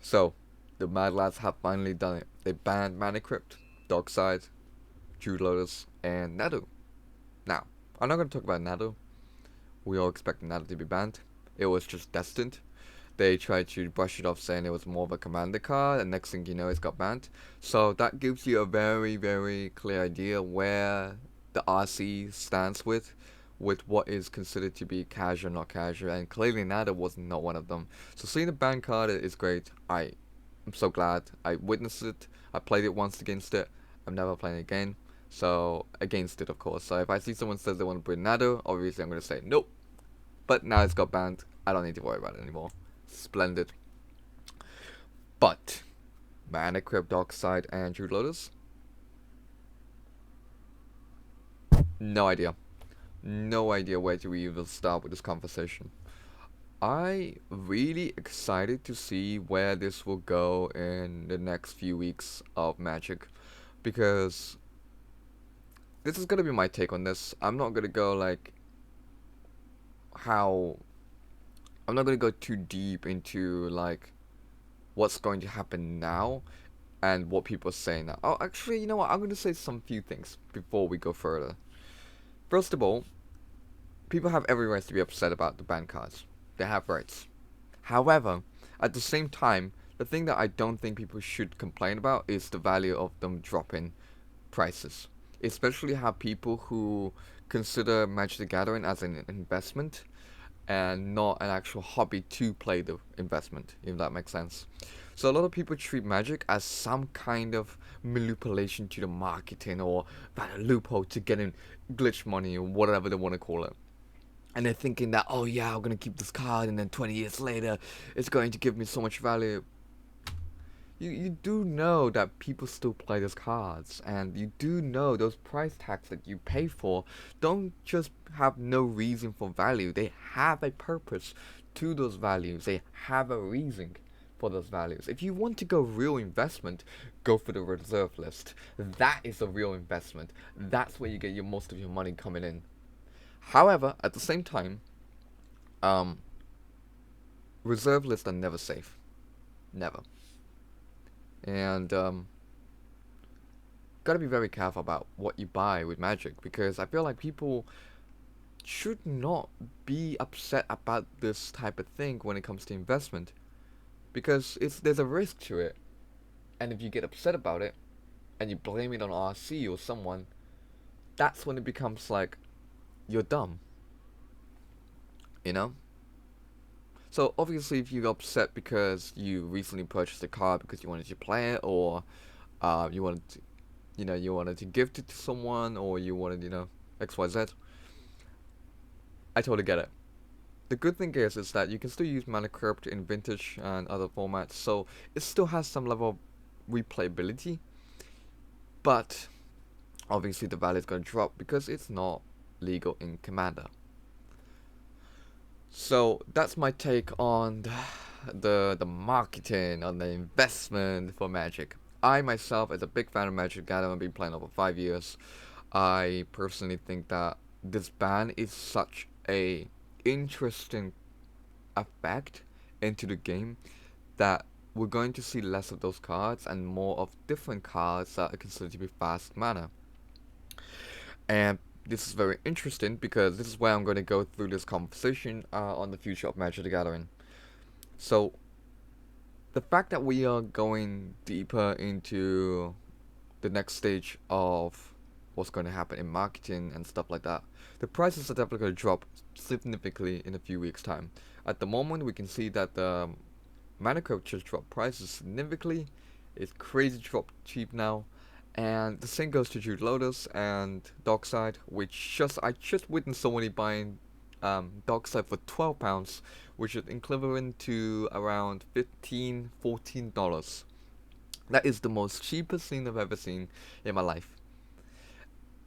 So, the Mad Lads have finally done it. They banned Mana Crypt, Dockside, Lotus, and Nadu. Now, I'm not going to talk about Nadu. We all expected Nadu to be banned. It was just destined. They tried to brush it off saying it was more of a commander card, and next thing you know, it's got banned. So that gives you a very, very clear idea where the RC stands with what is considered to be casual, not casual, and clearly Nada was not one of them. So seeing the ban card is great. I'm so glad I witnessed it. I played it once against it. I'm never playing it again. So against it, of course. So if I see someone says they want to bring Nado, obviously I'm gonna say nope. But now it's got banned. I don't need to worry about it anymore. Splendid. But Mana Crypt, Dockside, and True Lotus, no idea. No idea where to even start with this conversation. I really excited to see where this will go in the next few weeks of Magic, because this is gonna be my take on this. How I'm not gonna go too deep into like what's going to happen now and what people are saying now. Oh, actually, you know what? I'm gonna say some few things before we go further. First of all, people have every right to be upset about the ban cards. They have rights. However, at the same time, the thing that I don't think people should complain about is the value of them dropping prices. Especially how people who consider Magic the Gathering as an investment and not an actual hobby to play the investment, if that makes sense. So a lot of people treat Magic as some kind of manipulation to the marketing or a loophole to getting glitch money or whatever they want to call it. And they're thinking that, oh yeah, I'm gonna keep this card, and then 20 years later, it's going to give me so much value. You do know that people still play those cards, and you do know those price tags that you pay for don't just have no reason for value. They have a purpose to those values. They have a reason for those values. If you want to go real investment, go for the reserve list. That is a real investment. That's where you get your most of your money coming in. However, at the same time, um, reserve lists are never safe. Never. And gotta be very careful about what you buy with Magic, because I feel like people should not be upset about this type of thing when it comes to investment, because there's a risk to it. And if you get upset about it and you blame it on RC or someone, that's when it becomes like you're dumb. You know? So obviously, if you're upset because you recently purchased a card because you wanted to play it, or you wanted to, you wanted to gift it to someone, or you wanted, XYZ, I totally get it. The good thing is that you can still use Mana Crypt in Vintage and other formats, so it still has some level of replayability, but obviously the value is going to drop because it's not legal in Commander. So that's my take on the marketing, on the investment for Magic. I myself, as a big fan of Magic Gathering, I've been playing over 5 years. I personally think that this ban is such a interesting effect into the game that we're going to see less of those cards and more of different cards that are considered to be fast mana. And this is very interesting because this is where I'm going to go through this conversation on the future of Magic the Gathering. So, the fact that we are going deeper into the next stage of what's going to happen in marketing and stuff like that, the prices are definitely going to drop significantly in a few weeks' time. At the moment, we can see that the Mana Crypt just dropped prices significantly. It's crazy drop cheap now. And the same goes to Jude Lotus and Dockside, which I just witnessed somebody buying Dockside for £12, which is equivalent to around $15-14. That is the most cheapest thing I've ever seen in my life.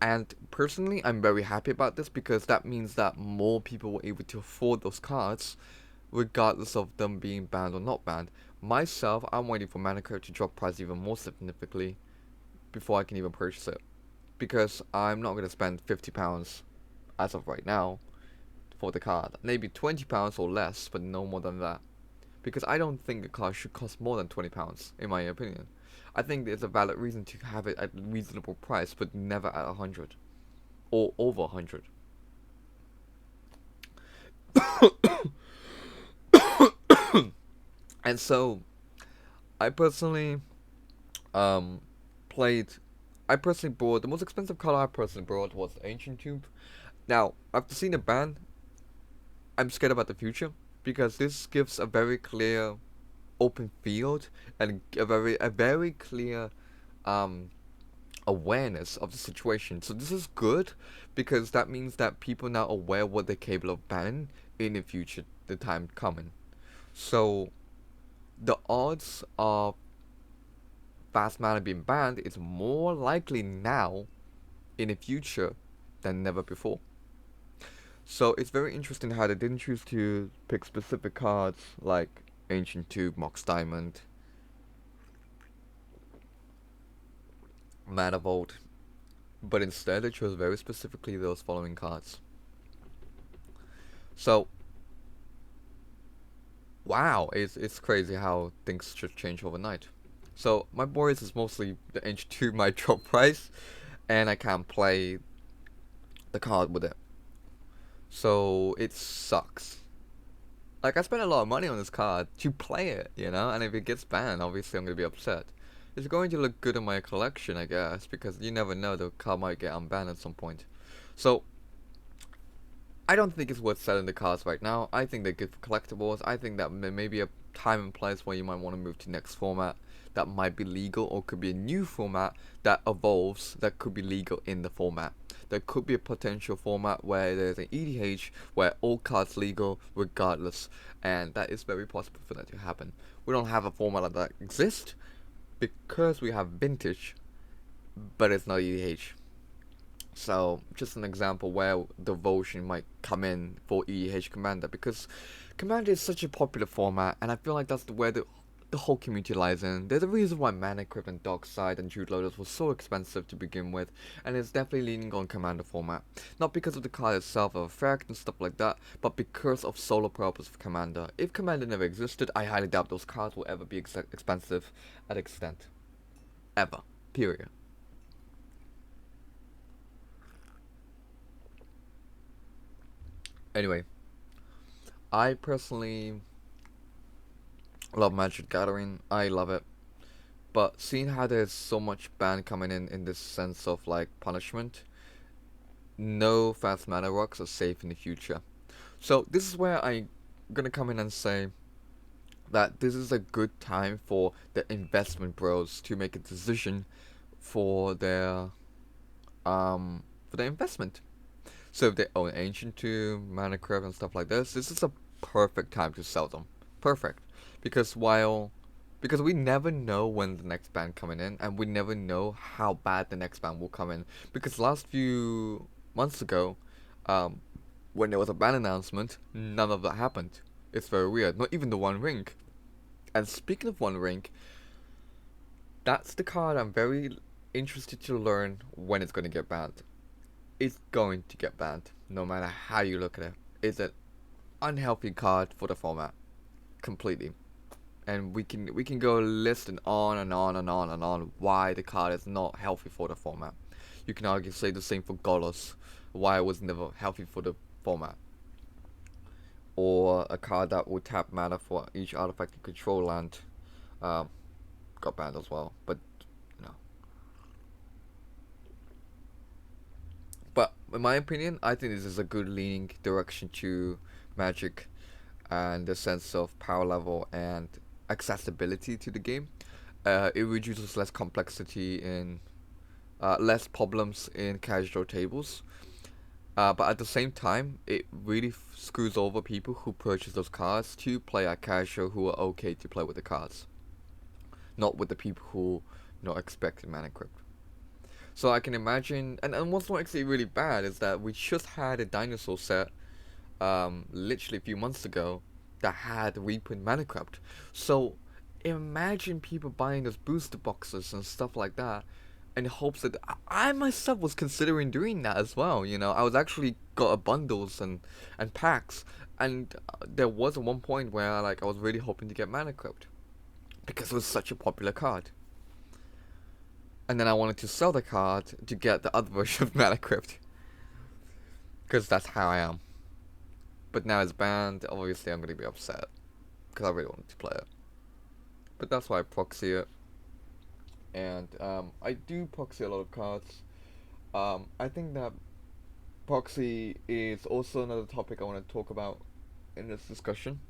And personally, I'm very happy about this because that means that more people were able to afford those cards, regardless of them being banned or not banned. Myself, I'm waiting for Mana Crypt to drop price even more significantly before I can even purchase it, because I'm not going to spend £50 as of right now for the card. Maybe £20 or less, but no more than that. because I don't think a card should cost more than £20, in my opinion. I think there's a valid reason to have it at a reasonable price, but never at 100 or over 100. And so I personally um played. I personally bought the most expensive card I personally bought was Ancient Tomb. Now, after seeing the ban, I'm scared about the future because this gives a very clear open field and a very clear um awareness of the situation. So this is good because that means that people now aware what they're capable of banning in the future, the time coming. So the odds of fast mana being banned is more likely now in the future than never before. So it's very interesting how they didn't choose to pick specific cards like Ancient Tube, Mox Diamond, Mana Vault, but instead they chose very specifically those following cards. So, wow, it's crazy how things just change overnight. So my boys is mostly the Ancient Tube my drop price, and I can't play the card with it. So it sucks. Like, I spent a lot of money on this card to play it, and if it gets banned, obviously I'm gonna be upset. It's going to look good in my collection, I guess, because you never know, the card might get unbanned at some point. So, I don't think it's worth selling the cards right now. I think they're good for collectibles. I think that may be a time and place where you might want to move to next format that might be legal, or could be a new format that evolves that could be legal in the format. There could be a potential format where there's an EDH where all cards legal regardless, and that is very possible for that to happen. We don't have a format like that exist because we have vintage, but it's not EDH. So just an example where devotion might come in for EDH Commander, because Commander is such a popular format, and I feel like that's where the whole community lies in. There's a reason why Mana Crypt and Dockside and Lotus was so expensive to begin with, and it's definitely leaning on Commander format. Not because of the card itself or effect and stuff like that, but because of solo purpose of Commander. If Commander never existed, I highly doubt those cards will ever be expensive at extent. Ever. Period. Anyway, I personally love Magic Gathering. I love it. But seeing how there's so much ban coming in this sense of like punishment, no fast mana rocks are safe in the future. So this is where I'm gonna come in and say that this is a good time for the investment bros to make a decision for their investment. So if they own Ancient Tomb, Mana Crypt and stuff like this is a perfect time to sell them. Perfect. Because we never know when the next ban coming in, and we never know how bad the next ban will come in. Because last few months ago, when there was a ban announcement, none of that happened. It's very weird. Not even the One Ring. And speaking of One Ring, that's the card I'm very interested to learn when it's going to get banned. It's going to get banned, no matter how you look at it. It's an unhealthy card for the format, completely. And we can go listing on and on and on and on why the card is not healthy for the format. You can argue say the same for Golos, why it was never healthy for the format. Or a card that would tap mana for each artifact you control land, got banned as well. But no. But in my opinion, I think this is a good leaning direction to Magic, and the sense of power level and accessibility to the game. It reduces less complexity in less problems in casual tables. But at the same time, it really screws over people who purchase those cards to play at casual, who are okay to play with the cards, not with the people who expect Mana Crypt. So I can imagine, and what's not actually really bad is that we just had a dinosaur set, literally a few months ago, that had reprint Mana Crypt. So imagine people buying those booster boxes and stuff like that in hopes that I myself was considering doing that as well. I was actually got a bundles and packs And there was one point where like I was really hoping to get Mana Crypt because it was such a popular card. And then I wanted to sell the card to get the other version of Mana Crypt because that's how I am. But now it's banned. Obviously, I'm gonna be upset because I really wanted to play it. But that's why I proxy it. And I do proxy a lot of cards. I think that proxy is also another topic I want to talk about in this discussion.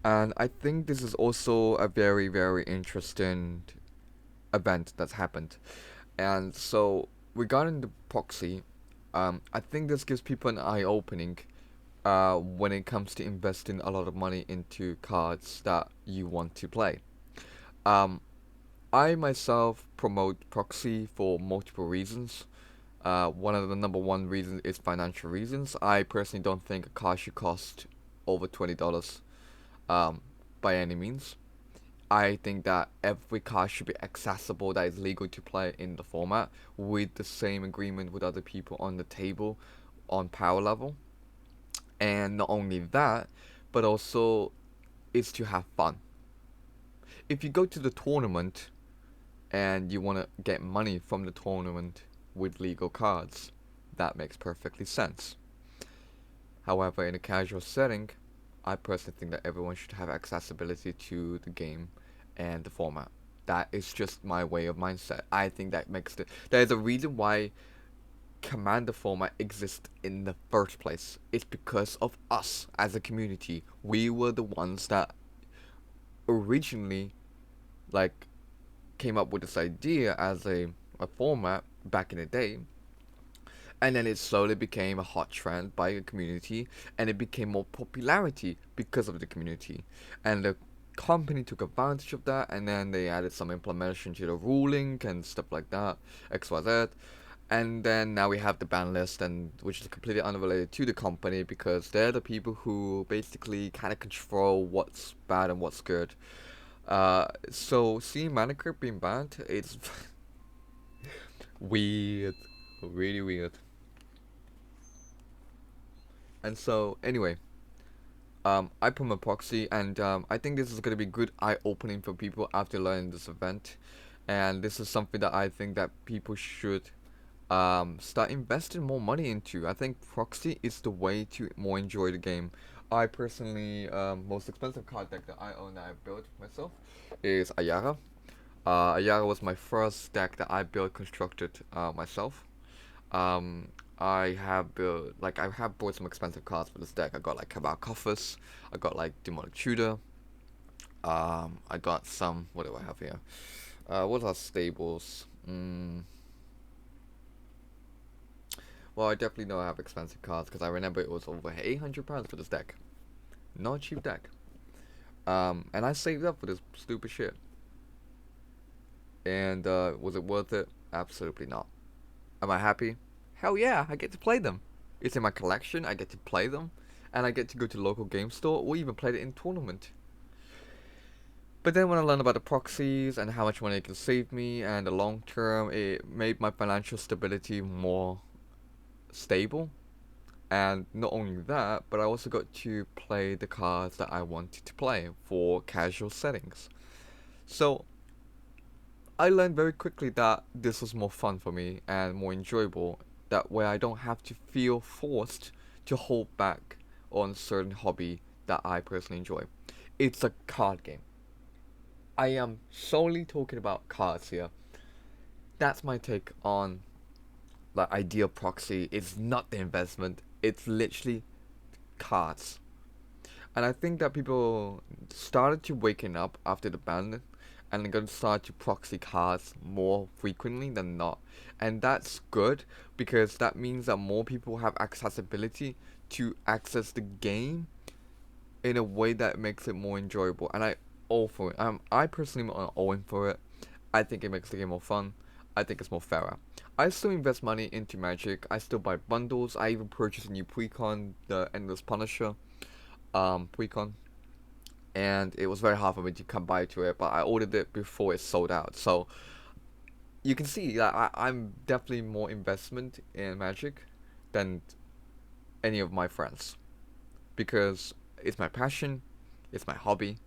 And I think this is also a very, very interesting event that's happened. And so, regarding the proxy, I think this gives people an eye opening when it comes to investing a lot of money into cards that you want to play. Um, I myself promote proxy for multiple reasons. One of the number one reasons is financial reasons. I personally don't think a card should cost over $20 um, by any means. I think that every card should be accessible that is legal to play in the format with the same agreement with other people on the table on power level. And not only that, but also is to have fun. If you go to the tournament and you want to get money from the tournament with legal cards, that makes perfectly sense. However, in a casual setting, I personally think that everyone should have accessibility to the game and the format. That is just my way of mindset. I think that makes there's a reason why Commander format exists in the first place. It's because of us as a community. We were the ones that originally like came up with this idea as a format back in the day, and then it slowly became a hot trend by the community, and it became more popularity because of the community, and the company took advantage of that, and then they added some implementation to the ruling and stuff like that, XYZ. And then now we have the ban list, and which is completely unrelated to the company because they're the people who basically kind of control what's bad and what's good. So seeing Mana Crypt being banned, it's weird, really weird. And so anyway, I put my proxy, and I think this is gonna be good eye opening for people after learning this event, and this is something that I think that people should start investing more money into. I think proxy is the way to more enjoy the game. I personally, most expensive card deck that I own that I built myself is Ayara. Ayara was my first deck that I built constructed myself. Um, I have built like I have bought some expensive cards for this deck. I got like Cabal Coffers, I got like Demonic Tutor. I got some. What do I have here? What are stables? Well, I definitely know I have expensive cards because I remember it was over £800 for this deck. Not a cheap deck. And I saved up for this stupid shit. And was it worth it? Absolutely not. Am I happy? Hell yeah, I get to play them. It's in my collection, I get to play them. And I get to go to local game store or even play it in tournament. But then when I learned about the proxies and how much money it can save me and the long term, it made my financial stability more stable. And not only that, but I also got to play the cards that I wanted to play for casual settings. So I learned very quickly that this was more fun for me and more enjoyable. That way I don't have to feel forced to hold back on certain hobby that I personally enjoy. It's a card game. I am solely talking about cards here. That's my take on the ideal proxy. It's not the investment. It's literally cards. And I think that people started to waking up after the ban and they're going to start to proxy cards more frequently than not. And that's good because that means that more people have accessibility to access the game in a way that makes it more enjoyable. And I all for it. I personally am all in for it. I think it makes the game more fun. I think it's more fairer. I still invest money into Magic. I still buy bundles. I even purchased a new precon, the Endless Punisher precon, and it was very hard for me to come by to it, but I ordered it before it sold out. So you can see that I'm definitely more investment in Magic than any of my friends because it's my passion, it's my hobby.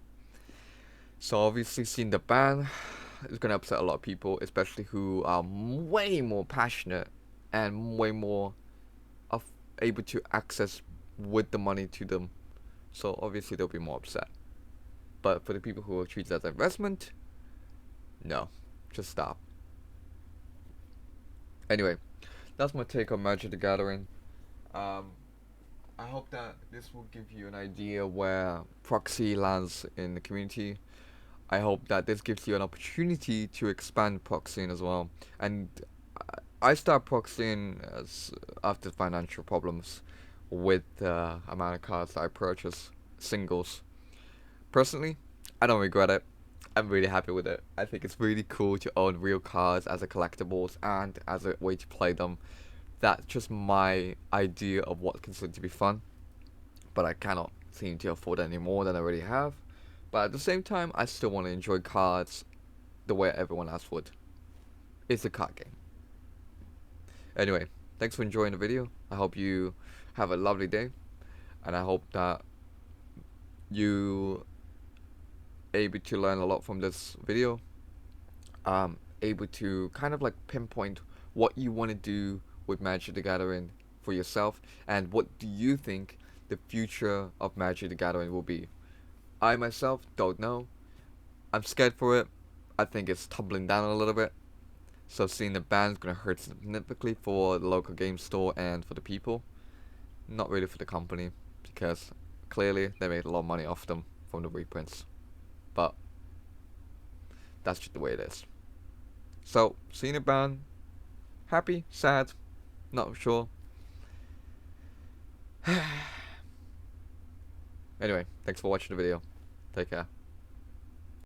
So obviously seeing the ban is gonna upset a lot of people, especially who are way more passionate and way more of able to access with the money to them. So obviously they'll be more upset. But for the people who will treat it as an investment, no, just stop. Anyway, that's my take on Magic the Gathering. Um, I hope that this will give you an idea where proxy lands in the community. I hope that this gives you an opportunity to expand proxying as well. And I start proxying after financial problems with the amount of cards that I purchase singles. Personally, I don't regret it. I'm really happy with it. I think it's really cool to own real cards as a collectibles and as a way to play them. That's just my idea of what's considered to be fun. But I cannot seem to afford any more than I already have. But at the same time, I still want to enjoy cards the way everyone else would. It's a card game. Anyway, thanks for enjoying the video. I hope you have a lovely day. And I hope that you able to learn a lot from this video. Able to kind of like pinpoint what you want to do with Magic the Gathering for yourself, and what do you think the future of Magic the Gathering will be. I myself don't know. I'm scared for it. I think it's tumbling down a little bit. So seeing the ban's gonna hurt significantly for the local game store and for the people. Not really for the company, because clearly they made a lot of money off them from the reprints. But that's just the way it is. So seeing it ban, happy, sad, not sure. Anyway, thanks for watching the video. Take care.